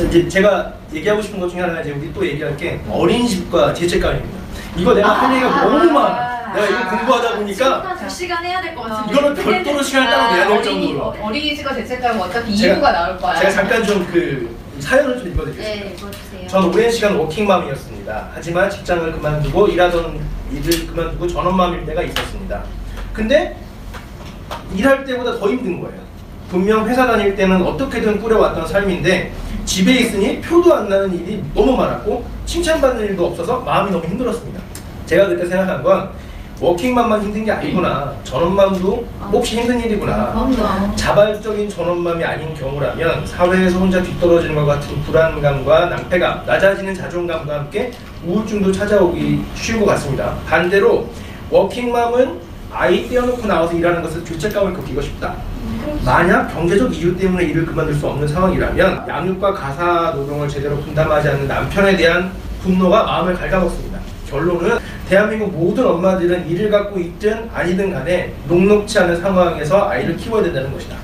이제 제가 얘기하고 싶은 것 중에 하나가 이제 우리 또 얘기할 게 어린이집과 죄책감입니다. 이거 내가 할 얘기가 너무 많아. 내가 이거 공부하다 보니까 2시간 해야 될 것 같은데 이거는 별도로 시간을 따로 내야 될 정도로. 어린이집과 죄책감은 어차피 2부가 나올 거야. 제가 잠깐 좀 그 사연을 좀 읽어드리겠습니다. 네, 읽어주세요. 저는 오랜 시간 워킹맘이었습니다. 하지만 직장을 그만두고 일하던 일을 그만두고 전업맘일 때가 있었습니다. 근데 일할 때보다 더 힘든 거예요. 분명 회사 다닐 때는 어떻게든 꾸려왔던 삶인데 집에 있으니 표도 안 나는 일이 너무 많았고 칭찬받는 일도 없어서 마음이 너무 힘들었습니다. 제가 그때 생각한 건 워킹맘만 힘든 게 아니구나. 전업맘도 몹시 힘든 일이구나. 자발적인 전업맘이 아닌 경우라면 사회에서 혼자 뒤떨어지는 것 같은 불안감과 낭패감, 낮아지는 자존감과 함께 우울증도 찾아오기 쉬운 것 같습니다. 반대로 워킹맘은 아이 떼어놓고 나와서 일하는 것을 죄책감을 느끼고 싶다. 만약 경제적 이유 때문에 일을 그만둘 수 없는 상황이라면 양육과 가사 노동을 제대로 분담하지 않는 남편에 대한 분노가 마음을 갉아먹습니다. 결론은 대한민국 모든 엄마들은 일을 갖고 있든 아니든 간에 녹록치 않은 상황에서 아이를 키워야 된다는 것이다.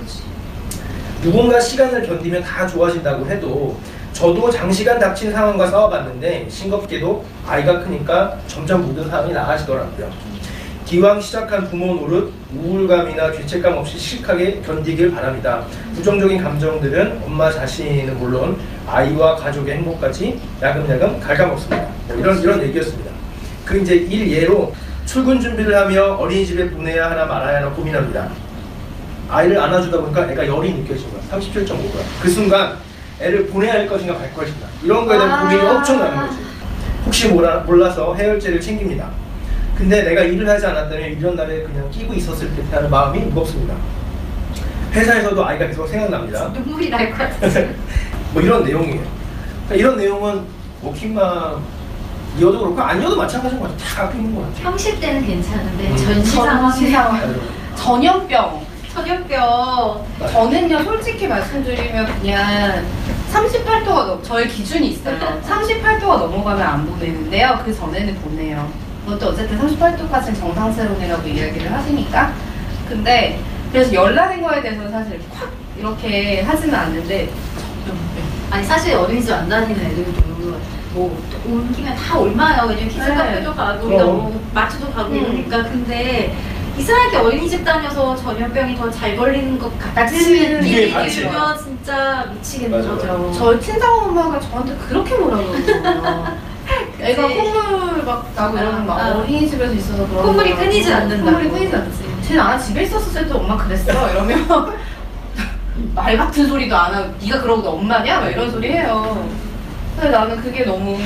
누군가 시간을 견디면 다 좋아진다고 해도 저도 장시간 닥친 상황과 싸워봤는데 싱겁게도 아이가 크니까 점점 모든 상황이 나아지더라고요. 기왕 시작한 부모 노릇, 우울감이나 죄책감 없이 실하게 견디길 바랍니다. 부정적인 감정들은 엄마 자신은 물론 아이와 가족의 행복까지 야금야금 갉아먹습니다. 이런 얘기였습니다. 그 이제 일예로 출근 준비를 하며 어린이집에 보내야 하나 말아야 하나 고민합니다. 아이를 안아주다 보니까 애가 열이 느껴진 거야. 37.5가. 그 순간 애를 보내야 할 것인가 갈 것인가. 이런 거에 대한 고민이 엄청나는 거지. 혹시 몰라서 해열제를 챙깁니다. 근데 내가 일을 하지 않았다면 이런 날에 그냥 끼고 있었을 듯하는 마음이 무겁습니다. 회사에서도 아이가 계속 생각납니다. 눈물이 날 것 같아요. 뭐 이런 내용이에요. 그러니까 이런 내용은 워킹맘 이어도 그렇고 아니어도 마찬가지인 것 같아요. 다 갖고 있는 것 같아요. 평시 때는 괜찮은데 전시 상황, 전염병. 전염병. 저는요 솔직히 말씀드리면 그냥 38도가 저의 기준이 있어요. 38도가 넘어가면 안 보내는데요. 그 전에는 보내요. 그것도 어쨌든 38도까지는 정상세론이라고 이야기를 하시니까. 근데 그래서 열나는 거에 대해서는 사실 확 이렇게 하지는 않는데 아니 사실 어린이집 안 다니는 애들도 뭐 온 김에 다 올마요. 왜냐면 키즈카페도 가고 너무 마트도 가고 이러니까. 근데 이상하게 어린이집 다녀서 전염병이 더 잘 걸리는 것 같은 느낌이 들면 진짜 미치겠는 거죠. 저희 친정 엄마가 저한테 그렇게 뭐라 그러거든요. 애가 콧물 막 나고 이러면 막 어린이집에서 있어서 그런 콧물이 끊이지 않는다. 콧물이 끊이지 않지. 쟤 나랑 집에 있었을 때도 엄마 그랬어 이러면 말 같은 소리도 안 하고 네가 그러고 너 엄마냐? 막 이런 소리 해요. 근데 나는 그게 너무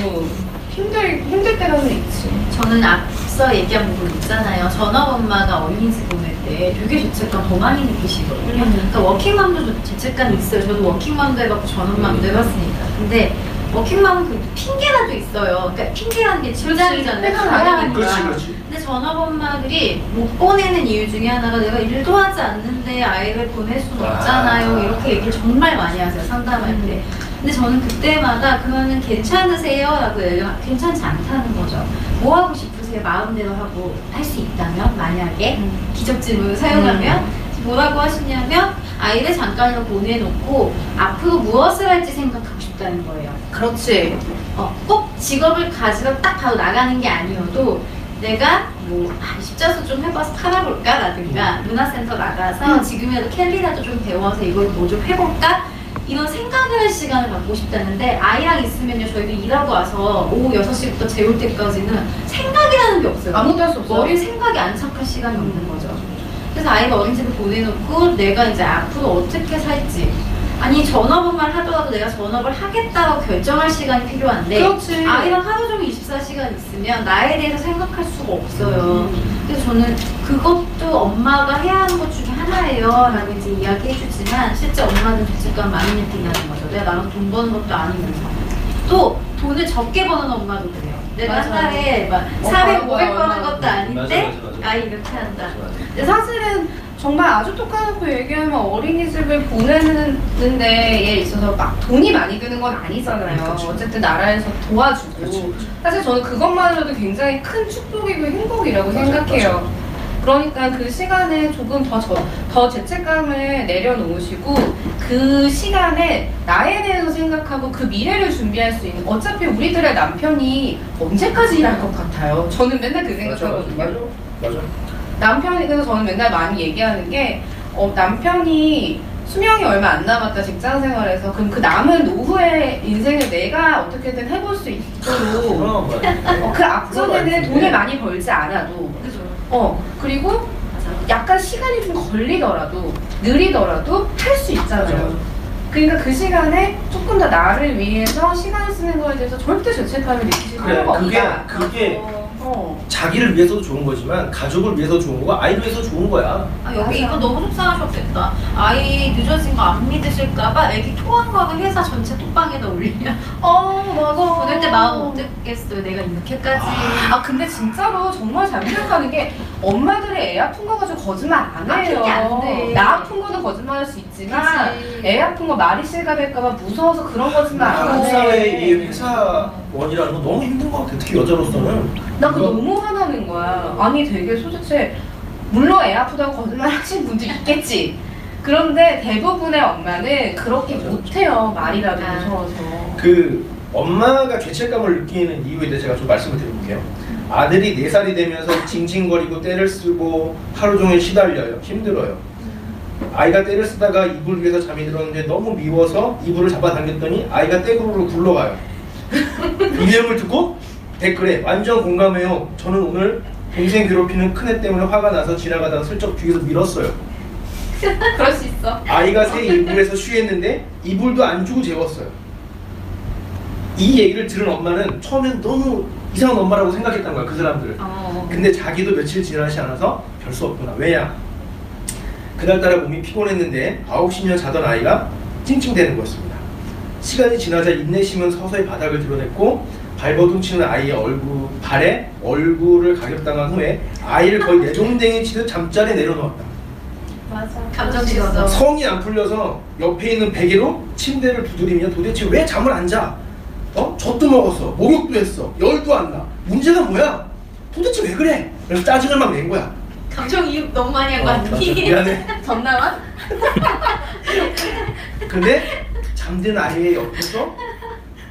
힘들 때가 좀 있지. 저는 앞서 얘기한 부분 있잖아요. 전업엄마가 어린이집 보낼 때 되게 죄책감 더 많이 느끼시거든요. 그러니까 워킹맘도 죄책감이 있어요. 저도 워킹맘도 해봤고 전업맘도 해봤으니까. 근데 워킹맘은 그 핑계라도 있어요. 그러니까 핑계라는 게 직장이잖아요. 가야 그렇지. 근데 전업엄마들이 못 보내는 이유 중에 하나가 내가 일도 하지 않는데 아이를 보낼 수는 없잖아요. 이렇게 얘기를 정말 많이 하세요. 상담할 때. 근데 저는 그때마다 그거는 괜찮으세요? 라고 얘기하면 괜찮지 않다는 거죠. 뭐 하고 싶으세요? 마음대로 하고 할 수 있다면? 만약에 기적질문을 사용하면 뭐라고 하시냐면 아이를 잠깐이라도 보내놓고 앞으로 무엇을 할지 생각하고 싶다는 거예요. 그렇지. 꼭 직업을 가지고 딱 바로 나가는 게 아니어도 내가 뭐 십자수 좀 해봐서 팔아볼까? 라든가 문화센터 나가서 지금이라도 캘리라도 좀 배워서 이걸 뭐 좀 해볼까? 이런 생각을 할 시간을 갖고 싶다는데 아이랑 있으면요 저희도 일하고 와서 오후 6시부터 재울 때까지는 생각이라는 게 없어요. 아무것도 할 수 없어요. 머리에 생각이 안착할 시간이 없는 거죠. 그래서 아이가 어린이집에 보내놓고 내가 이제 앞으로 어떻게 살지 아니 전업만 하더라도 내가 전업을 하겠다고 결정할 시간이 필요한데 그렇지. 아이랑 하루 종일 24시간 있으면 나에 대해서 생각할 수가 없어요. 그래서 저는 그것도 엄마가 해야 하는 것 중에 하나예요 라고 이제 이야기해 주지만 실제 엄마는 죄책감 많이 느낀다는 거죠. 내가 나랑 돈 버는 것도 아니면서 또 돈을 적게 버는 엄마도 그래요. 내가 한 달에 막 400, 500 버는 것도 아닌데 맞아. 아이 이렇게 한다. 근데 사실은 정말 아주 톡하놓고 얘기하면 어린이집을 보내는 데에 있어서 막 돈이 많이 드는 건 아니잖아요. 그렇죠. 어쨌든 나라에서 도와주고. 그렇죠. 사실 저는 그것만으로도 굉장히 큰 축복이고 행복이라고 생각해요. 그러니까 그 시간에 조금 더 죄책감을 내려놓으시고 그 시간에 나에 대해서 생각하고 그 미래를 준비할 수 있는 어차피 우리들의 남편이 언제까지 일할 것 같아요. 저는 맨날 그 생각하거든요. 맞아. 남편이 그래서 저는 맨날 많이 얘기하는 게 남편이 수명이 얼마 안 남았다 직장 생활에서 그럼 그 남은 노후의 인생을 내가 어떻게든 해볼 수 있도록 그 앞전에는 돈을 많이 벌지 않아도 그죠. 그리고 약간 시간이 좀 걸리더라도 느리더라도 할 수 있잖아요. 그러니까 그 시간에 조금 더 나를 위해서 시간을 쓰는 거에 대해서 절대 죄책감을 느끼실 필요가 없다. 그게 자기를 위해서도 좋은 거지만 가족을 위해서 좋은 거고 아이를 위해서 좋은 거야. 아, 여기 이거 너무 속상하셨겠다. 아이 늦어진 거 안 믿으실까봐 애기 토한 거는 회사 전체 톡방에다 올리냐. 맞아. 보낼 때 마음 어땠겠어요. 내가 이렇게까지. 근데 진짜로 정말 잘 생각하는 게 엄마들이 애 아픈 거 가지고 거짓말 안 해요. 그게 안 돼. 나 아픈 거는 거짓말할 수 있지만 그치. 애 아픈 거 말이 실감할까봐 무서워서 그런 거짓말 안 한국 해. 사회의 이 회사원이라는 건 너무 힘든 것 같아. 특히 여자로서는. 나 그거 너무 화나는 거야. 아니 되게 도대체 물론 애 아프다고 거짓말 하시는 분도 있겠지. 그런데 대부분의 엄마는 그렇게 못해요. 말이라도 무서워서. 그 엄마가 죄책감을 느끼는 이유에 대해 제가 좀 말씀을 드려볼게요. 아들이 4살이 되면서 징징거리고 때를 쓰고 하루 종일 시달려요. 힘들어요. 아이가 때를 쓰다가 이불 위에서 잠이 들었는데 너무 미워서 이불을 잡아당겼더니 아이가 떼구르르 굴러가요. 이 내용을 듣고 댓글에 완전 공감해요. 저는 오늘 동생 괴롭히는 큰애 때문에 화가 나서 지나가다가 슬쩍 뒤에서 밀었어요. 그럴 수 있어. 아이가 새 이불에서 쉬했는데 이불도 안 주고 재웠어요. 이 얘기를 들은 엄마는 처음엔 너무 이상한 엄마라고 생각했던 거야, 그 사람들. 근데 자기도 며칠 지나지 않아서 별 수 없구나. 왜냐? 그날따라 몸이 피곤했는데 9시면 자던 아이가 찡찡대는 거였습니다. 시간이 지나자 인내심은 서서히 바닥을 드러냈고 발버둥 치는 아이의 발에 얼굴을 가격당한 후에 아이를 거의 내동댕이 치듯 잠자리에 내려놓았다. 맞아. 감정 실어서. 성이 안 풀려서 옆에 있는 베개로 침대를 두드리며 도대체 왜 잠을 안 자? 젖도 먹었어, 목욕도 했어, 열도 안 나. 문제가 뭐야? 도대체 왜 그래? 그래서 짜증을 막 낸 거야. 감정이입 너무 많이 한 거 아니니? 미안해. 전남아? 근데 잠든 아이의 옆에서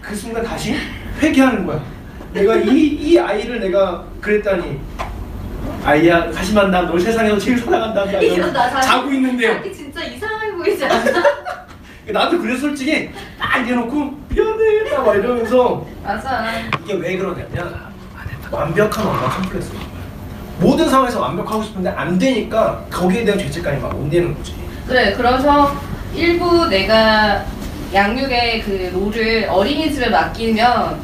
그 순간 다시 회개하는 거야. 내가 이 아이를 내가 그랬다니. 아이야, 다시 만나. 널 세상에서 제일 사랑한다. 이거 나 사실 자고 있는데요. 자기 진짜 이상하게 보이지 않아? 나도 그래서 솔직히 딱 이래놓고 미안해 막 이러면서 맞아. 이게 왜 그러냐면 완벽한 엄마 컴플렉스인 거야. 모든 상황에서 완벽하고 싶은데 안 되니까 거기에 대한 죄책감이 막 온대는 거지. 그래, 그래서 일부 내가 양육의 그 롤을 어린이집에 맡기면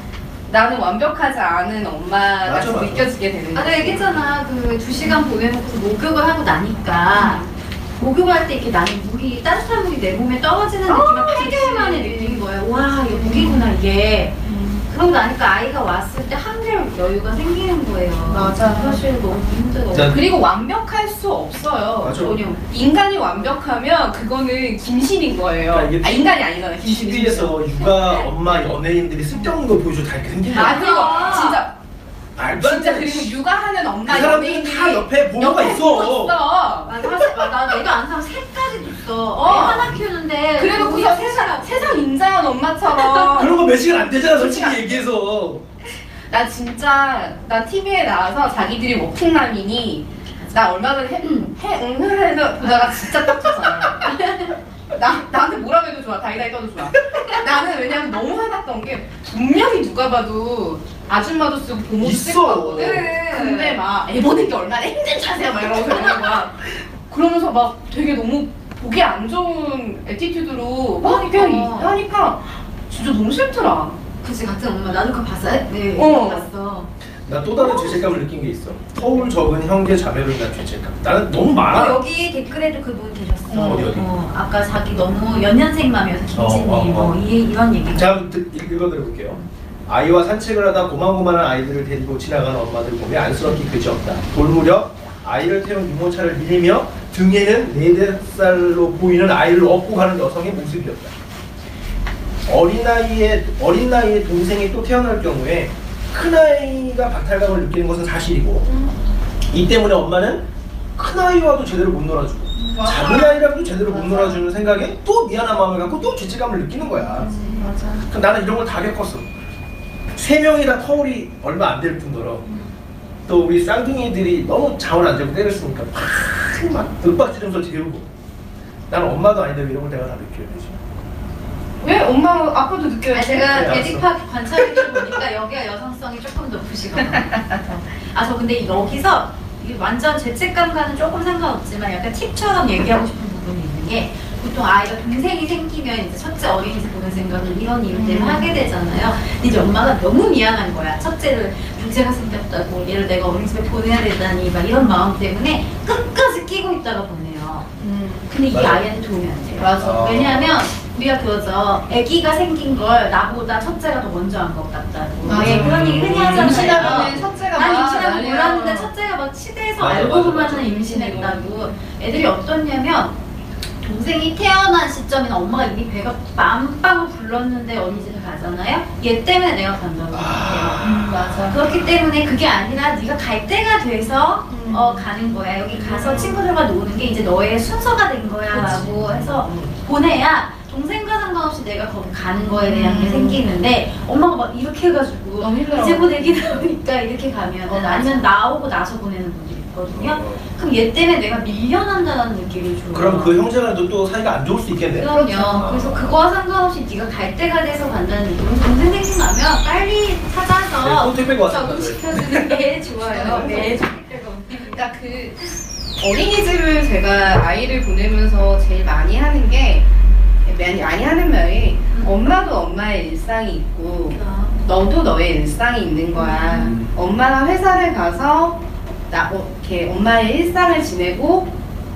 나는 완벽하지 않은 엄마가 맞아, 맞아. 느껴지게 되는 아, 거야. 내가 얘기했잖아. 그 2시간 보내놓고 목욕을 하고 나니까 목욕할 때 이렇게 나는 물이 따뜻한 물이 내 몸에 떨어지는 느낌을 되게 많이 느낀 거야. 와, 이게 물이구나 이게. 그러고 나니까 아이가 왔을 때 한결 여유가 생기는 거예요. 맞아. 사실 너무 힘들어. 자, 그리고 완벽할 수 없어요. 맞아. 전혀. 인간이 완벽하면 그거는 김신인 거예요. 그러니까 이게 인간이 아니잖아. 김신이. TV에서 육아 엄마 연예인들이 쓸데없는 거 보여줘 다 이렇게 생긴 거야. 그리고 진짜 말도 안 진짜 돼. 그리고 육아하는 엄마 그 사람들은 연예인들이 다 옆에 보호가 옆에 있어. 보고 있어. 나 애도 안 사면 셋까지 줬어. 애 하나 키우는데. 그래도 그거 세상 인자한 엄마처럼. 그런 거 몇 시간 안 되잖아, 솔직히 얘기해서. 나 진짜 나 TV에 나와서 자기들이 워킹맘이니 나 얼마 전에 해서 보다가 진짜 딱 좋잖아. 나한테 뭐라고 해도 좋아. 다이다이 떠도 좋아. 나는 왜냐면 너무 화났던 게 분명히 누가 봐도 아줌마도 쓰고 부모도 있어. 쓰고 하거든. 근데 막 애 보는 게 얼마나 힘든 자세야 막 이러면서 이러는 거야. 그러면서 막 되게 너무 보기 안 좋은 애티튜드로 막 그냥 하니까 진짜 너무 싫더라. 그치, 같은 엄마. 나도 그거 봤어? 네, 봤어. 나 또 다른 죄책감을 느낀 게 있어. 서울 적은 형제 자매로 인한 죄책감. 나는 너무 많아. 여기 댓글에도 그분 계셨어. 어디? 아까 자기 너무 연년생맘이어서 김진님 이런 얘기. 자, 읽어드려볼게요. 아이와 산책을 하다 고만고만한 아이들을 데리고 지나가는 엄마들 보며 안쓰럽기 그지없다. 돌무렵 아이를 태운 유모차를 밀며 등에는 4~5살로 보이는 아이를 업고 가는 여성의 모습이었다. 어린 나이에 동생이 또 태어날 경우에 큰아이가 박탈감을 느끼는 것은 사실이고 이 때문에 엄마는 큰 아이와도 제대로 못 놀아주고 작은 아이랑도 제대로 못 놀아주는 생각에 또 미안한 마음을 갖고 또 죄책감을 느끼는 거야. 맞아. 그럼 나는 이런 걸 다 겪었어. 3명이 다 터울이 얼마 안 될 뿐더러 또 우리 쌍둥이들이 너무 잠을 안 자고 때렸으니까 막 윽박지르면서 재우고 나는 엄마도 아닌데 왜 이런 걸 내가 다 느껴야 되지? 왜 엄마 아빠도 느껴요? 제가 네, 대립학 관찰해 보니까 여기가 여성성이 조금 높으시거든요. 저 근데 여기서 이게 완전 죄책감과는 조금 상관없지만 약간 팁처럼 얘기하고 싶은 부분이 있는 게 보통 아이가 동생이 생기면 이제 첫째 어린이집 보낼 생각을 이런 이유 때문에 하게 되잖아요. 근데 이제 엄마가 너무 미안한 거야. 첫째를 둘째가 생겼다고 얘를 내가 어린이집에 보내야 되다니 막 이런 마음 때문에 끝까지 끼고 있다가 보내요. 근데 이게 맞아. 아이한테 도움이 안 돼요. 맞아. 왜냐하면 우리가 그거죠. 아기가 생긴 걸 나보다 첫째가 더 먼저 한 것 같다고. 맞아. 왜 그런 얘기 흔히 하잖아요. 임신하면은 첫째가 난 막 임신하고 난리야. 몰랐는데 첫째가 막 치대해서 맞아, 알고 맞아, 보면은 맞아. 임신했다고. 애들이 어떻냐면 동생이 태어난 시점이나 엄마가 이미 배가 맘빵을 불렀는데 어린이집에 가잖아요. 얘 때문에 내가 간다고 생각해요. 맞아. 그렇기 때문에 그게 아니라 네가 갈 때가 돼서 가는 거야. 여기 가서 친구들과 노는 게 이제 너의 순서가 된 거야 라고 해서 보내야 동생과 상관없이 내가 거기 가는 거에 대한 게 생기는데 엄마가 막 이렇게 해가지고 너무 힘들어. 이제 곧 애기 나오니까 이렇게 가면 아니면 나오고 나서 보내는 분들이 있거든요. 그럼 얘 때문에 내가 밀려난다는 느낌이 줘요. 그럼 그 형제랑도 또 사이가 안 좋을 수 있겠네. 그럼요. 그래서 그거와 상관없이 네가 갈 때가 돼서 간다는 느낌은 동생 생각나면 빨리 찾아서 네, 또 왔습니다. 적응시켜주는 게 좋아요. 네. 그러니까 그 어린이집을 제가 아이를 보내면서 제일 많이 하는 게 많이 하는 말이 엄마도 엄마의 일상이 있고 너도 너의 일상이 있는 거야. 엄마가 회사를 가서 이렇게 엄마의 일상을 지내고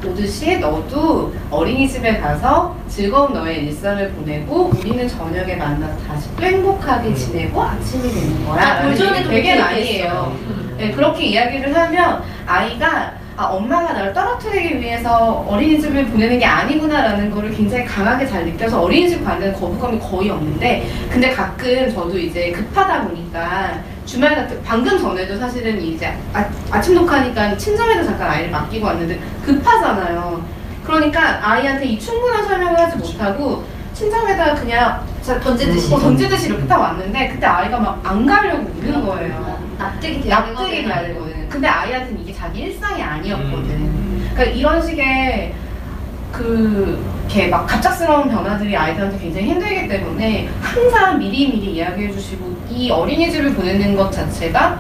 오듯이 너도 어린이집에 가서 즐거운 너의 일상을 보내고 우리는 저녁에 만나서 다시 또 행복하게 지내고 아침이 되는 거야. 돌전에 되게 많이 해요. 네, 그렇게 이야기를 하면 아이가 엄마가 나를 떨어뜨리기 위해서 어린이집을 보내는 게 아니구나라는 거를 굉장히 강하게 잘 느껴서 어린이집 가는 거부감이 거의 없는데 근데 가끔 저도 이제 급하다 보니까 주말 같은 방금 전에도 사실은 이제 아침 녹화니까 친정에도 잠깐 아이를 맡기고 왔는데 급하잖아요. 그러니까 아이한테 이 충분한 설명을 하지 못하고 친정에다가 그냥 던지듯이 이렇게 딱 왔는데 그때 아이가 막 안 가려고 우는 거예요. 납득이 돼야 납득이 돼야 되거든. 근데 아이한테는 이게 자기 일상이 아니었거든. 그러니까 이런 식의 이렇게 막 갑작스러운 변화들이 아이들한테 굉장히 힘들기 때문에 항상 미리미리 이야기해 주시고 이 어린이집을 보내는 것 자체가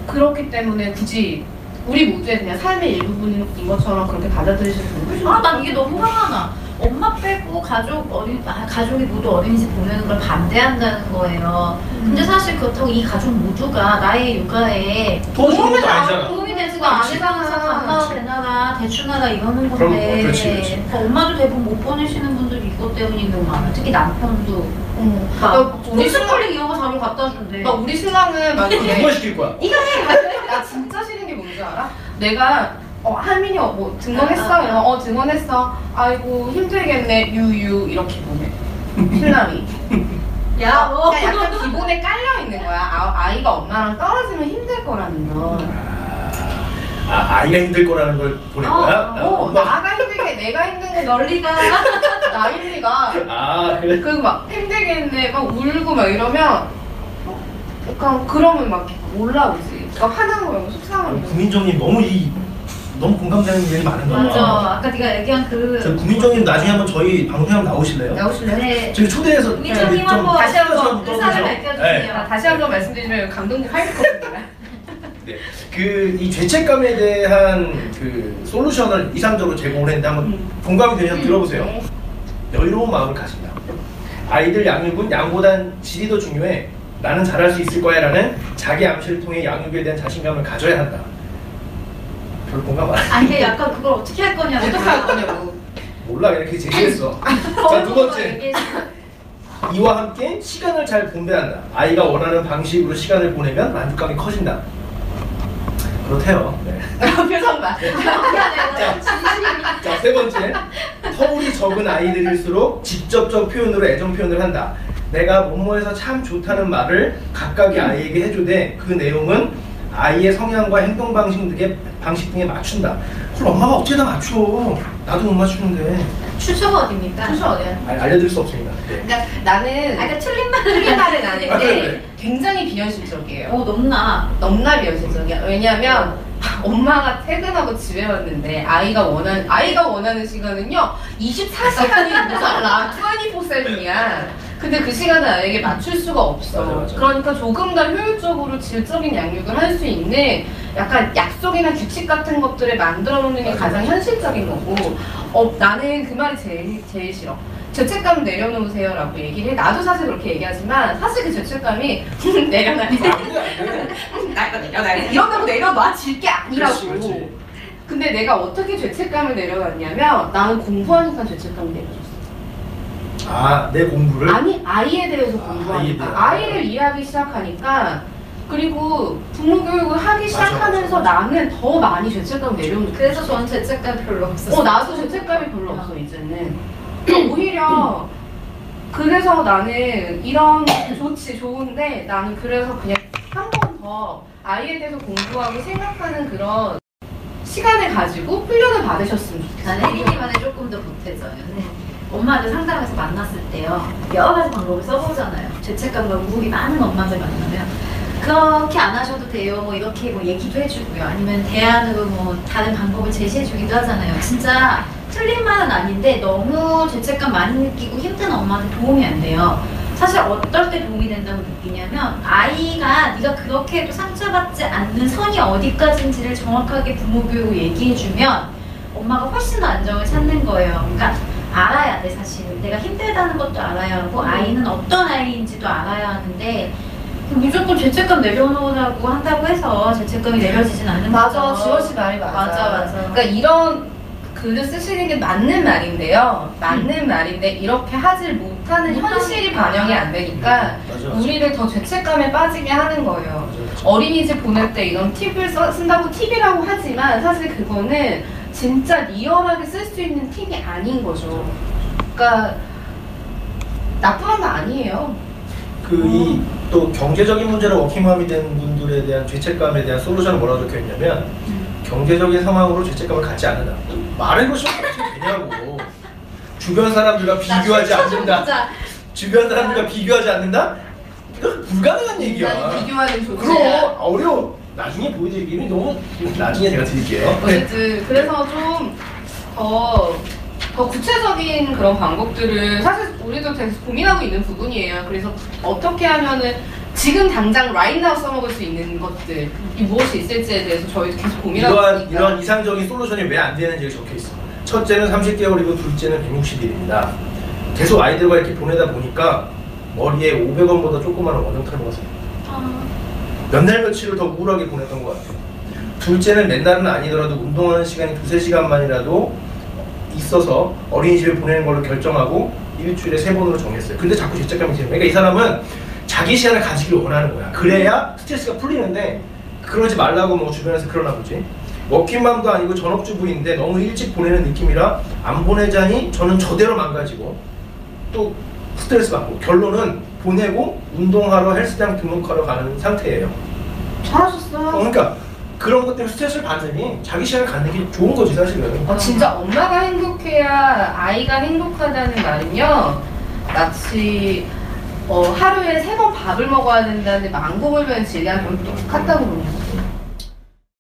그렇기 때문에 굳이 우리 모두의 그냥 삶의 일부분인 것처럼 그렇게 받아들이시는 분. 난 이게 너무 화가 나. 엄마 빼고 가족이 모두 어린이집 보내는 걸 반대한다는 거예요. 근데 사실 그렇다고 이 가족 모두가 나의 육아에 도와주는 것도 아니잖아. 도움이 되지가 그렇지. 않으면서 간다고 되나라 대충하라 이러는 그럼, 건데 그렇지. 엄마도 대부분 못 보내시는 분들이 이것 때문인 경우 많아. 특히 남편도 우리 스쿨링 이런 거 자주 갖다 준대. 우리 신랑은 막 누가 시킬 거야? 나 진짜 싫은 게 뭔지 알아? 내가 할민이 뭐 등원했어? 등원했어. 아이고 힘들겠네. 유유 이렇게 보내. 신랑이. 그러니까 약간 기본에 깔려 있는 거야. 아이가 엄마랑 떨어지면 힘들 거라는 거. 아이가 힘들 거라는 걸 보낼 거야? 나가 힘들게 내가 힘든 게 널리가 나 힘리가. 그래? 그리고 막 힘들겠네. 막 울고 막 이러면 약간 그러면 막 올라오지. 그러니까 화나는 거야. 속상한 거. 구민정님 너무 공감되는 일이 많은가 봐. 맞아. 아까 네가 얘기한 저 구민정님 나중에 한번 저희 방송에 한번 나오실래요? 네. 저희 초대해서 구민정님 좀 한번 다시 한번 의사를 밝혀주세요. 다시 한번 말씀드리면 감독님 할 겁니다. 네. 이 죄책감에 대한 솔루션을 이상적으로 제공을 했는데 한번 공감이 되면 들어보세요. 네. 여유로운 마음을 가진다. 아이들 양육은 양보단 질이 더 중요해. 나는 잘할 수 있을 거야 라는 자기 암시를 통해 양육에 대한 자신감을 가져야 한다. 별 공감 안 해. 아니 약간 그걸 어떻게 할 거냐고. 어떻게 할 거냐고. 몰라 이렇게 제시했어. 자, 두 번째. 이와 함께 시간을 잘 분배한다. 아이가 원하는 방식으로 시간을 보내면 만족감이 커진다. 그렇대요. 네. 표정 봐. 자, 세 번째. 터울이 적은 아이들일수록 직접적 표현으로 애정 표현을 한다. 내가 뭐뭐해서 참 좋다는 말을 각각의 아이에게 해주되 그 내용은 아이의 성향과 행동 방식 등에 맞춘다. 그걸 엄마가 어떻게 다 맞춰? 나도 못 맞추는데. 추주가 어딥니까? 사실 어디야? 알려드릴 수 없습니다. 네. 그러니까 나는 그러니까 틀린 말을 틀린 말은 아닌데 네. 굉장히 비현실적이에요. 넘나. 너무나 비현실적이야. 왜냐면 엄마가 퇴근하고 집에 왔는데 아이가 원하는 시간은요 24시간이 모자라 24/7이야. 근데 그 시간을 아이에게 맞출 수가 없어. 맞아. 그러니까 조금 더 효율적으로 질적인 양육을 할 수 있는 약간 약속이나 규칙 같은 것들을 만들어 놓는 게 가장 현실적인 거고, 나는 그 말이 제일 싫어. 죄책감 내려놓으세요 라고 얘기를 해. 나도 사실 그렇게 얘기하지만 사실 그 죄책감이 내려놔야지. 나 이거 내려놔야지. 이런다고 내려놔 질 게 아니라고. 그렇지. 근데 내가 어떻게 죄책감을 내려놨냐면 나는 공부하니까 죄책감을 내려줬어. 아, 내 공부를? 아니, 아이에 대해서 아이에 공부하니까. 대한 아이를 이해하기 시작하니까, 그리고 부모 교육을 하기 시작하면서 맞아. 나는 더 많이 죄책감을 내려놓는 거야. 그래서 저는 죄책감 별로 없었어요. 나도 죄책감이 별로 없어, 이제는. 오히려, 그래서 나는 이런 좋은데, 나는 그래서 그냥 한 번 더 아이에 대해서 공부하고 생각하는 그런 시간을 가지고 훈련을 받으셨으면 좋겠어. 나는 혜린이만에 조금 더 보태져요. 엄마를 상담해서 만났을 때요, 여러 가지 방법을 써보잖아요. 죄책감과 우울이 많은 엄마들 만나면 그렇게 안 하셔도 돼요, 뭐 이렇게 뭐 얘기도 해주고요, 아니면 대안으로 뭐 다른 방법을 제시해주기도 하잖아요. 진짜 틀린 말은 아닌데 너무 죄책감 많이 느끼고 힘든 엄마한테 도움이 안 돼요. 사실 어떨 때 도움이 된다고 느끼냐면, 아이가 네가 그렇게 해도 상처받지 않는 선이 어디까지인지를 정확하게 부모 교육으로 얘기해주면 엄마가 훨씬 더 안정을 찾는 거예요. 그러니까 알아야 돼. 사실 내가 힘들다는 것도 알아야 하고 아이는 어떤 아이인지도 알아야 하는데, 무조건 죄책감 내려놓으라고 한다고 해서 죄책감이 내려지진 않는 맞아, 거죠. 지원 씨 말이 맞아. 맞아. 그러니까 이런 글을 쓰시는 게 맞는 말인데요. 맞는 말인데 이렇게 하질 못하는 현실이 반영이 안 되니까 맞아. 우리를 더 죄책감에 빠지게 하는 거예요. 맞아. 어린이집 보낼 때 이런 팁을 쓴다고 팁이라고 하지만 사실 그거는 진짜 리얼하게 쓸 수 있는 팁이 아닌 거죠. 그러니까 나쁜 건 아니에요. 이 또 경제적인 문제로 워킹맘이 된 분들에 대한 죄책감에 대한 솔루션은 뭐라고 적혀있냐면, 경제적인 상황으로 죄책감을 갖지 않는다. 말해보시면 어떻게 되냐고. 주변 사람들과 비교하지 않는다. 주변 사람들과 비교하지 않는다? 이건 불가능한 얘기야. 인간이 비교하는 그럼 존재야. 어려워. 나중에 보여드리기 너무, 나중에 제가 드릴게요. 네. 어쨌든 그래서 좀 더 구체적인 그런 방법들을 사실 우리도 계속 고민하고 있는 부분이에요. 그래서 어떻게 하면은 지금 당장 right now 써먹을 수 있는 것들이 무엇이 있을지에 대해서 저희도 계속 고민하고 있으니까. 이러한 이상적인 솔루션이 왜 안 되는지 적혀 있어. 첫째는 30개월이고 둘째는 160일입니다. 계속 아이들과 이렇게 보내다 보니까 머리에 500원보다 조그마한 원형탈을 먹었어요. 몇 날 며칠을 더 우울하게 보냈던 것 같아요. 둘째는 맨날은 아니더라도 운동하는 시간이 2~3시간만이라도 있어서 어린이집에 보내는 걸로 결정하고 일주일에 3번으로 정했어요. 근데 자꾸 죄책감이 들어요. 그러니까 이 사람은 자기 시간을 가지길 원하는 거야. 그래야 스트레스가 풀리는데, 그러지 말라고 뭐 주변에서 그러나 보지. 워킹맘도 아니고 전업주부인데 너무 일찍 보내는 느낌이라 안 보내자니 저는 저대로 망가지고 또 스트레스 받고, 결론은 보내고 운동하러 헬스장 등록하러 가는 상태예요. 잘하셨어요. 그러니까 그런 것 때문에 스트레스를 받으니 자기 시간을 갖는 게 좋은 거지 사실은. 진짜 엄마가 행복해야 아이가 행복하다는 말은요, 마치 하루에 3번 밥을 먹어야 된다는데 망고물면 질량 똑같다고 그러는 거예요.